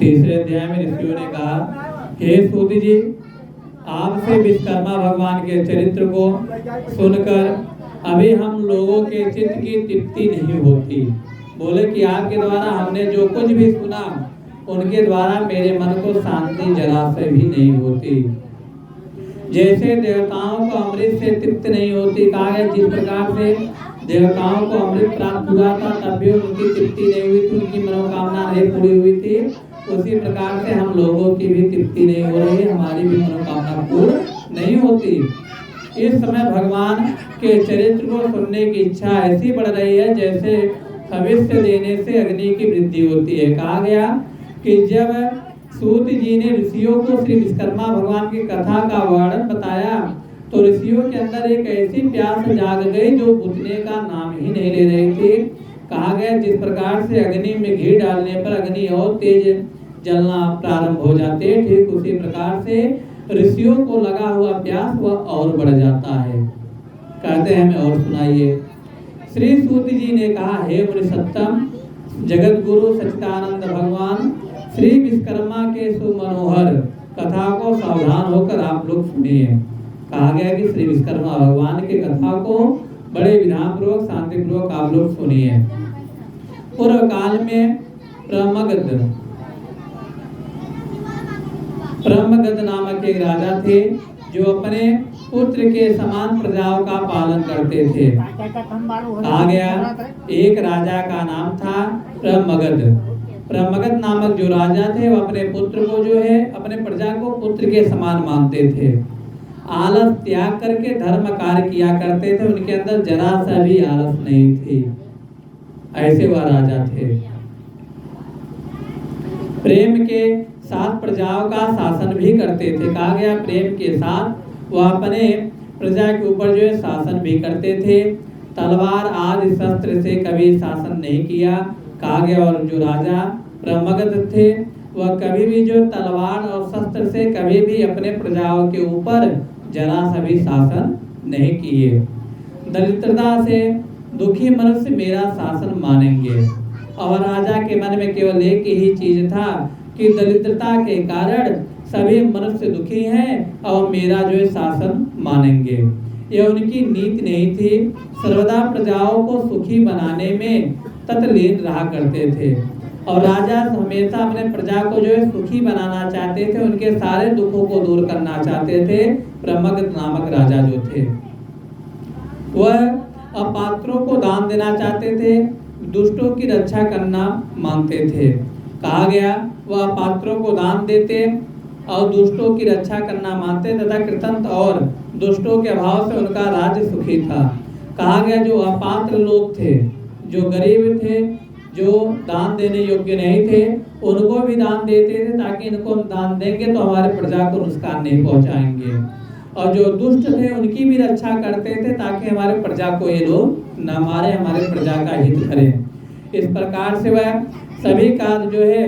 तीसरे अध्याय में ऋषियों ने कहा, हे सूत जी, आपसे विश्वकर्मा भगवान के चरित्र को सुनकर अभी हम लोगों के चित्त की तृप्ति नहीं होती। बोले कि आपके द्वारा हमने जो कुछ भी सुना उनके द्वारा मेरे मन को शांति जरा से भी नहीं होती। जैसे देवताओं को अमृत से तृप्त नहीं होती, कहा है जिस प्रकार से देवताओं को अमृत प्राप्त हुआ था तब भी उनकी तृप्ति नहीं हुई थी, उनकी मनोकामना नहीं पूरी हुई थी, उसी प्रकार से हम लोगों की भी तृप्ति नहीं हो रही, हमारी भी मनोकामना पूर्ण नहीं होती। इस समय भगवान के चरित्र को सुनने की इच्छा ऐसी बढ़ रही है जैसे हविष्य देने से अग्नि की वृद्धि होती है। कहा गया कि जब सूत जी ने ऋषियों को श्री विश्वकर्मा भगवान की कथा का वर्णन बताया तो ऋषियों के अंदर एक ऐसी प्यास जाग गई जो बुझने का नाम ही नहीं ले रही थी। कहा गया जिस प्रकार से अग्नि में घी डालने पर अग्नि और तेज जलना प्रारंभ हो जाते, ठीक उसी प्रकार से ऋषियों को लगा हुआ प्यास वह और बढ़ जाता है। कहते हैं हमें और सुनाइए। श्री सूत जी ने कहा, हे मुनि सत्तम, जगत गुरु सच्चिदानंद भगवान श्री विश्वकर्मा के सुमनोहर कथा को सावधान होकर आप लोग सुनिए। कहा गया कि श्री विश्वकर्मा भगवान की कथा को बड़े विधान पूर्वक शांति पूर्वक आप लोग सुनिए। पूर्व काल में ब्रह्मगद नामक एक राजा थे जो अपने पुत्र के समान प्रजाओं का पालन करते थे। कहा गया एक राजा का नाम था ब्रह्मगद। ब्रह्मगद नामक जो राजा थे वो अपने पुत्र को जो है अपने प्रजा को पुत्र के समान मानते थे। आलस त्याग करके धर्म कार्य किया करते थे, उनके अंदर जरा सा भी आलस नहीं थी। ऐसे वह राजा थे। प्रेम के साथ प्रजाओं का शासन भी करते थे। कहा गया प्रेम के साथ वह अपने प्रजा के ऊपर जो है शासन भी करते थे। तलवार आदि शस्त्र से कभी शासन नहीं किया। कहा गया और जो राजा ब्रह्मगद थे वह कभी भी जो तलवार और शस्त्र से कभी भी अपने प्रजाओं के ऊपर जरा सा भी शासन नहीं किए। दरिद्रता से दुखी मनुष्य मेरा शासन मानेंगे। और राजा के मन में केवल एक ही चीज था कि दरिद्रता के कारण सभी मनुष्य दुखी हैं और मेरा जो है शासन मानेंगे। यह उनकी नीति नहीं थी। सर्वदा प्रजाओं को सुखी बनाने में तत्लीन रहा करते थे और राजा हमेशा अपने प्रजा को जो है सुखी बनाना चाहते थे, उनके सारे दुखों को दूर करना चाहते थे। ब्रह्मगद नामक राजा जो थे वह अपात्रों को दान देना चाहते थे, दुष्टों की रक्षा करना मानते थे। कहा गया वह अपात्रों को दान देते और दुष्टों की रक्षा करना मानते तथा कृतंत और दुष्टों के अभाव से उनका राज्य सुखी था। कहा गया जो अपात्र लोग थे, जो गरीब थे, जो दान देने योग्य नहीं थे, उनको भी दान देते थे ताकि इनको दान देंगे तो हमारे प्रजा को नुकसान नहीं पहुंचाएंगे। और जो दुष्ट थे उनकी भी रक्षा करते थे ताकि हमारे प्रजा को ये लोग न मारे, हमारे प्रजा का हित करें। इस प्रकार से वह सभी का जो है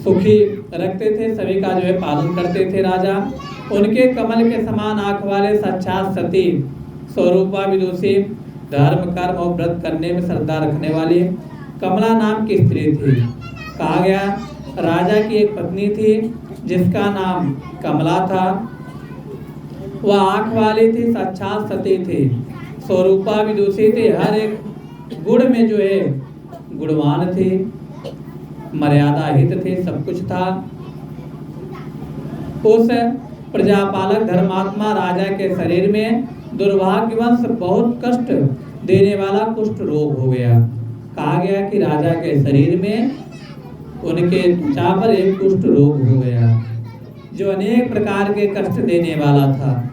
सुखी रखते थे, सभी का जो है पालन करते थे राजा। उनके कमल के समान आंख वाले साक्षात सती स्वरूपा विदुषी, धर्म कर्म और व्रत करने में श्रद्धा रखने वाली कमला नाम की स्त्री थी। कहा गया राजा की एक पत्नी थी जिसका नाम कमला था। वह आंख वाली थी, साक्षात सती थी, स्वरूपा विदुषी थी, हर एक गुण में जो है गुणवान थी, मर्यादा हित थे, सब कुछ था। उस प्रजापालक धर्मात्मा राजा के शरीर में दुर्भाग्यवश बहुत कष्ट देने वाला कुष्ठ रोग हो गया। कहा गया कि राजा के शरीर में उनके त्वचा पर एक कुष्ठ रोग हो गया जो अनेक प्रकार के कष्ट देने वाला था।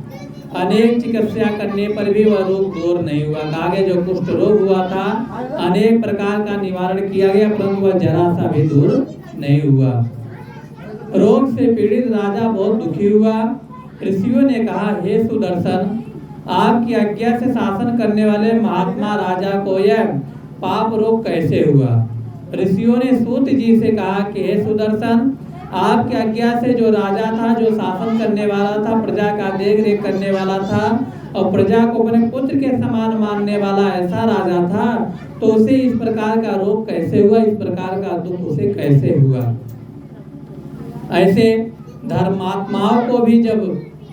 अनेक चिकित्सा करने पर भी वह रोग दूर नहीं हुआ। कहा गया जो कुष्ठ रोग हुआ था अनेक प्रकार का निवारण किया गया परंतु वह जरा सा भी दूर नहीं हुआ। रोग से पीड़ित राजा बहुत दुखी हुआ। ऋषियों ने कहा, हे सुदर्शन, आपकी आज्ञा से शासन करने वाले महात्मा राजा को यह पाप रोग कैसे हुआ? ऋषियों ने सूत जी से कहा कि हे सुदर्शन, आपकी आज्ञा से जो राजा था, जो शासन करने वाला था, प्रजा का देख रेख करने वाला था और प्रजा को अपने पुत्र के समान मानने वाला ऐसा राजा था, तो उसे इस प्रकार का रोग कैसे हुआ, इस प्रकार का दुख उसे कैसे हुआ? ऐसे धर्मात्माओं को भी जब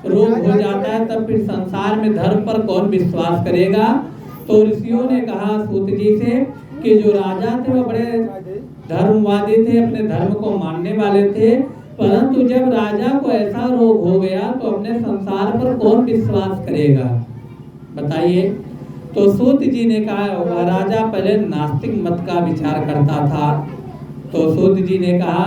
रोग हो जाता है तब फिर संसार में धर्म पर कौन विश्वास करेगा। तो ऋषियों ने कहा सूत जी से कि जो राजा थे वो बड़े धर्मवादी थे, अपने धर्म को मानने वाले थे, परंतु जब राजा को ऐसा रोग हो गया तो अपने संसार पर कौन विश्वास करेगा, बताइए। तो सूत जी ने कहा वह राजा पहले नास्तिक मत का विचार करता था। तो सूत जी ने कहा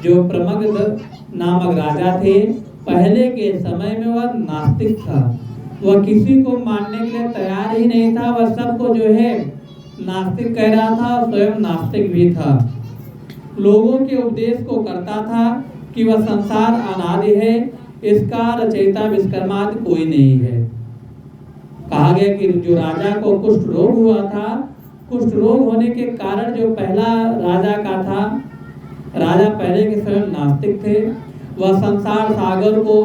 जो प्रमगध नामक राजा थे पहले के समय में वह नास्तिक था, वह किसी को मानने के लिए तैयार ही नहीं था, वह सबको जो है नास्तिक कह रहा था, स्वयं नास्तिक भी था। लोगों के उपदेश को करता था कि वह संसार अनादि है, इसका रचयिता विश्वकर्मादि कोई नहीं है। कहा गया कि जो राजा को कुष्ठ रोग हुआ था, कुष्ठ रोग होने के कारण जो पहला राजा का था, राजा पहले के स्वयं नास्तिक थे, वह संसार सागर को,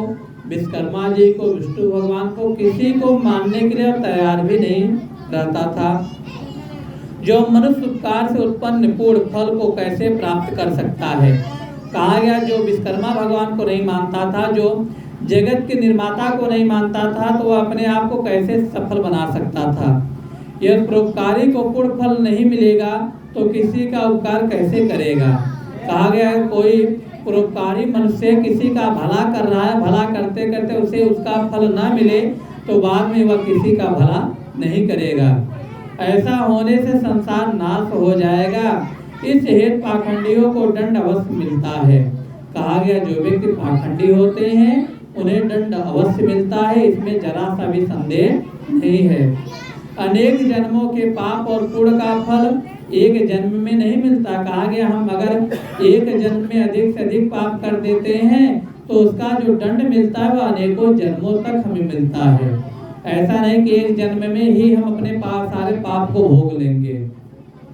विश्वकर्मा जी को, विष्णु भगवान को, किसी को मानने के लिए तैयार भी नहीं रहता था। जो मनुष्य उपकार से उत्पन्न पूर्ण फल को कैसे प्राप्त कर सकता है। कहा गया जो विश्वकर्मा भगवान को नहीं मानता था, जो जगत के निर्माता को नहीं मानता था, तो वह अपने आप को कैसे सफल बना सकता था। यदि परोपकारी को पूर्ण फल नहीं मिलेगा तो किसी का उपकार कैसे करेगा। कहा गया है कोई परोपकारी मनुष्य किसी का भला कर रहा है, भला करते करते उसे उसका फल ना मिले तो बाद में वह किसी का भला नहीं करेगा। ऐसा होने से संसार नाश हो जाएगा। इस हेतु पाखंडियों को दंड अवश्य मिलता है। कहा गया जो व्यक्ति पाखंडी होते हैं उन्हें दंड अवश्य मिलता है, इसमें जरा सा भी संदेह नहीं है। अनेक जन्मों के पाप और पुण्य का फल एक जन्म में नहीं मिलता। कहा गया हम अगर एक जन्म में अधिक से अधिक पाप कर देते हैं तो उसका जो दंड मिलता है वह अनेकों जन्मों तक हमें मिलता है। ऐसा नहीं कि एक जन्म में ही हम अपने सारे पाप को भोग लेंगे,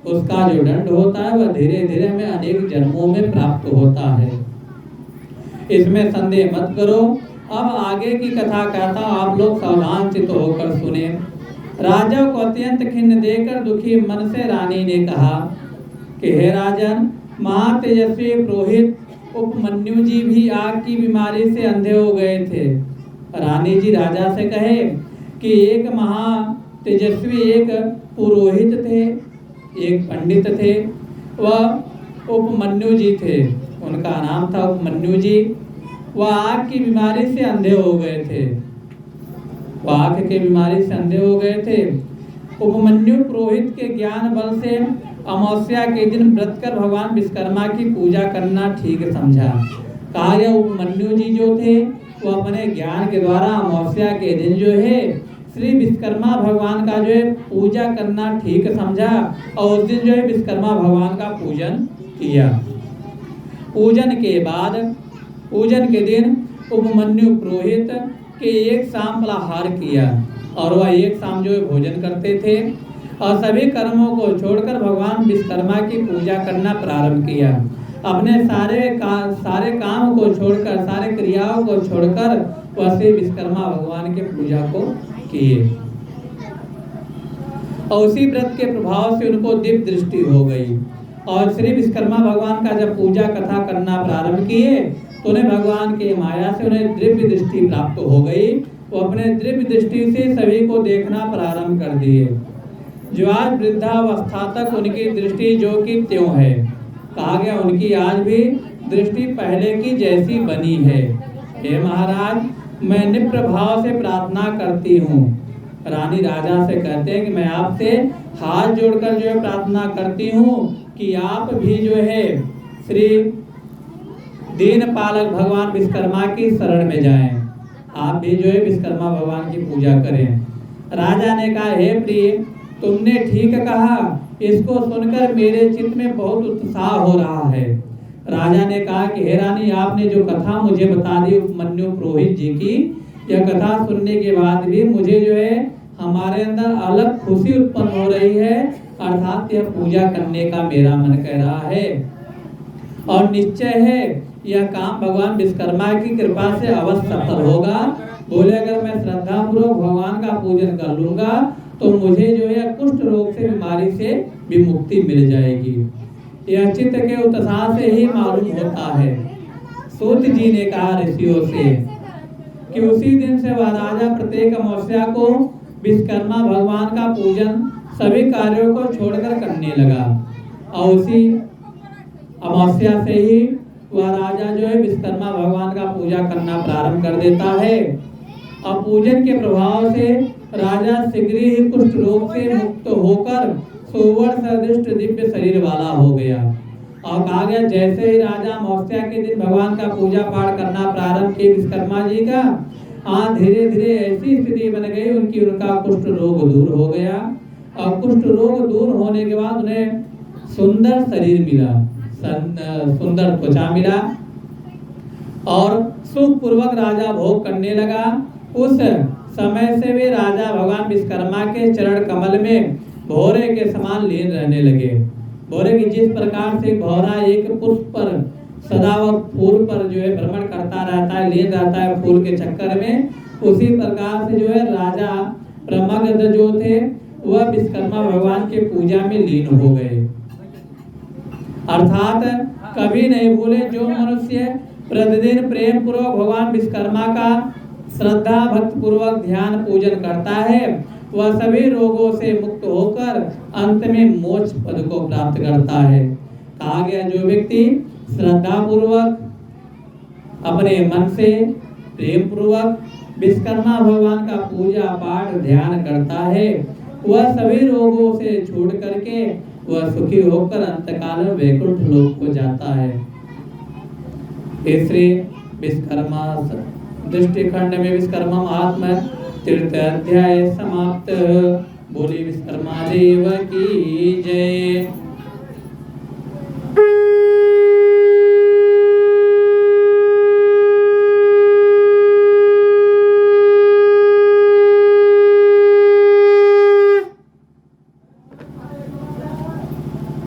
उसका जो दंड होता है वह धीरे धीरे हमें अनेक जन्मों में प्राप्त होता है, इसमें संदेह मत करो। अब आगे की कथा कहता हूँ, आप लोग सावधान चित्त होकर सुने। राजा को अत्यंत खिन्न देकर दुखी मन से रानी ने कहा कि हे राजन, महातेजस्वी पुरोहित उपमन्यु जी भी आग की बीमारी से अंधे हो गए थे। रानी जी राजा से कहे कि एक महातेजस्वी एक पुरोहित थे, एक पंडित थे, वह उपमन्यु जी थे, उनका नाम था उपमन्यु जी। वह आग की बीमारी से अंधे हो गए थे, वह आंख की बीमारी से अंधे हो गए थे। उपमन्यु पुरोहित के ज्ञान बल से अमावस्या के दिन व्रत कर भगवान विश्वकर्मा की पूजा करना ठीक समझा। कहा गया उपमन्यु जी जो थे वो अपने ज्ञान के द्वारा अमावस्या के दिन जो है श्री विश्वकर्मा भगवान का जो है पूजा करना ठीक समझा और उस दिन जो है विश्वकर्मा भगवान का पूजन किया। पूजन के बाद पूजन के दिन उपमन्यु पुरोहित के एक शाम फलाहार किया और वह एक शाम जो है भोजन करते थे और सभी कर्मों को छोड़कर भगवान विश्वकर्मा की पूजा करना प्रारंभ किया। अपने सारे काम को छोड़कर, सारे क्रियाओं को छोड़कर वह श्री विश्वकर्मा भगवान के पूजा को किए और उसी व्रत के प्रभाव से उनको दिव्य दृष्टि हो गई और श्री विश्वकर्मा भगवान का जब पूजा कथा करना प्रारंभ किए तो उन्हें भगवान की माया से उन्हें दिव्य दृष्टि प्राप्त हो गई। वो अपने दिव्य दृष्टि से सभी को देखना प्रारंभ कर दिए। जो आज वृद्धावस्था तक उनकी दृष्टि जो कि त्यों है। कहा गया उनकी आज भी दृष्टि पहले की जैसी बनी है। हे महाराज, मैं निप्र भाव से प्रार्थना करती हूँ। रानी राजा से कहते हैं कि मैं आपसे हाथ जोड़कर जो है प्रार्थना करती हूँ कि आप भी जो है श्री दीन पालक भगवान विश्वकर्मा की शरण में जाएं, आप भी जो है विश्वकर्मा भगवान की पूजा करें। राजा ने कहा हे प्रिय, तुमने ठीक कहा, इसको सुनकर मेरे चित्त में बहुत उत्साह हो रहा है। राजा ने कहा कि हे रानी, आपने जो कथा मुझे बता दी उपमन्यु पुरोहित जी की, यह कथा सुनने के बाद भी मुझे जो है हमारे अंदर अलग खुशी उत्पन्न हो रही है, अर्थात यह पूजा करने का मेरा मन कह रहा है और निश्चय है यह काम भगवान विश्वकर्मा की कृपा से अवश्य सफल होगा। बोले अगर मैं श्रद्धा पूर्वक भगवान का पूजन कर लूंगा तो मुझे जो है कुष्ठ रोग से बीमारी से भी मुक्ति मिल जाएगी। यह चित्त के उत्साह से ही मालूम होता है। सूत जी ने कहा ऋषियों से कि उसी दिन से वह राजा प्रत्येक अमावस्या को विश्वकर्मा भगवान का पूजन सभी कार्यों को छोड़कर करने लगा और उसी अमावस्या से ही वह राजा जो है विश्वकर्मा भगवान का पूजा करना प्रारंभ कर देता है। और पूजन के प्रभाव से राजा शीघ्र ही कुष्ठ रोग से मुक्त होकर सुवर्ण सदृष्ट दिव्य शरीर वाला हो गया। और कहा गया जैसे ही राजा अमावस्या के दिन भगवान का पूजा पाठ करना प्रारंभ किए विश्वकर्मा जी का, धीरे धीरे ऐसी स्थिति बन गई उनका कुष्ठ रोग दूर हो गया। और कुष्ठ रोग दूर होने के बाद उन्हें सुंदर शरीर मिला, सुंदर त्वचा मिला और सुख पूर्वक राजा भोग करने लगा। उस समय से वे राजा भगवान विश्वकर्मा के चरण कमल में भौरे के समान लीन रहने लगे। भौरे की जिस प्रकार से भौरा एक पुष्प पर सदा वह फूल पर जो है भ्रमण करता रहता है, लीन रहता है फूल के चक्कर में, उसी प्रकार से जो है राजा ब्रह्मगद्ध जो थे वह विश्वकर्मा भगवान के पूजा में लीन हो गए। अर्थात कभी नहीं भूले जो मनुष्य प्रतिदिन प्रेम पूर्वक भगवान विश्वकर्मा का श्रद्धा भक्त पूर्वक ध्यान पूजन करता है वह सभी रोगों से मुक्त होकर अंत में मोक्ष पद को प्राप्त करता है। कहा गया जो व्यक्ति श्रद्धा पूर्वक अपने मन से प्रेम पूर्वक विश्वकर्मा भगवान का पूजा पाठ ध्यान करता है वह सभी रोगों से छोड़ करके वह सुखी होकर अंतकाल में वैकुंठ लोक को जाता है। तीसरे विश्वकर्मा दृष्टि खंड में विश्वकर्मा महात्मा तृतीय अध्याय समाप्त। बोली विश्वकर्मा देव की जय।